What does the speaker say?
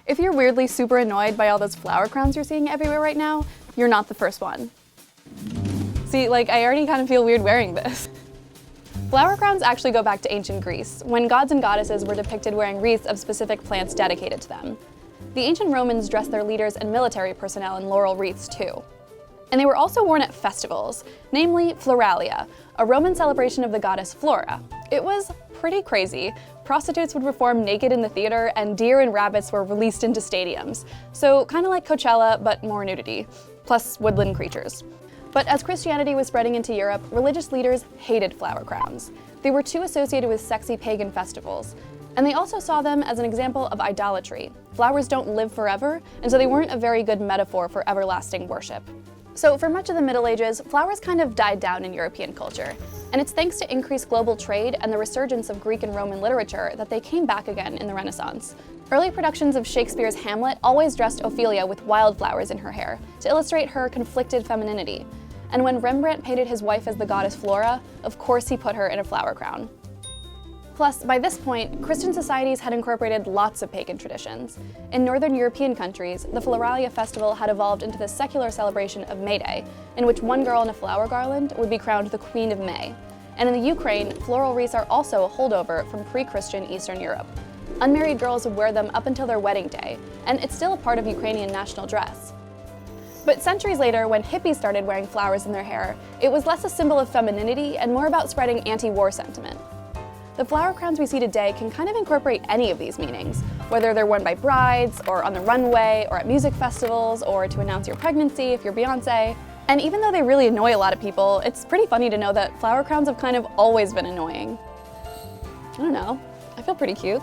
If you're weirdly super annoyed by all those flower crowns you're seeing everywhere right now, you're not the first one. See, I already kind of feel weird wearing this. Flower crowns actually go back to ancient Greece, when gods and goddesses were depicted wearing wreaths of specific plants dedicated to them. The ancient Romans dressed their leaders and military personnel in laurel wreaths too. And they were also worn at festivals, namely Floralia, a Roman celebration of the goddess Flora. It was pretty crazy. Prostitutes would perform naked in the theater, and deer and rabbits were released into stadiums. So kind of like Coachella, but more nudity, plus woodland creatures. But as Christianity was spreading into Europe, religious leaders hated flower crowns. They were too associated with sexy pagan festivals. And they also saw them as an example of idolatry. Flowers don't live forever, and so they weren't a very good metaphor for everlasting worship. So for much of the Middle Ages, flowers kind of died down in European culture. And it's thanks to increased global trade and the resurgence of Greek and Roman literature that they came back again in the Renaissance. Early productions of Shakespeare's Hamlet always dressed Ophelia with wildflowers in her hair to illustrate her conflicted femininity. And when Rembrandt painted his wife as the goddess Flora, of course he put her in a flower crown. Plus, by this point, Christian societies had incorporated lots of pagan traditions. In Northern European countries, the Floralia festival had evolved into the secular celebration of May Day, in which one girl in a flower garland would be crowned the Queen of May. And in the Ukraine, floral wreaths are also a holdover from pre-Christian Eastern Europe. Unmarried girls would wear them up until their wedding day, and it's still a part of Ukrainian national dress. But centuries later, when hippies started wearing flowers in their hair, it was less a symbol of femininity and more about spreading anti-war sentiment. The flower crowns we see today can kind of incorporate any of these meanings, whether they're worn by brides, or on the runway, or at music festivals, or to announce your pregnancy if you're Beyoncé. And even though they really annoy a lot of people, it's pretty funny to know that flower crowns have kind of always been annoying. I don't know, I feel pretty cute.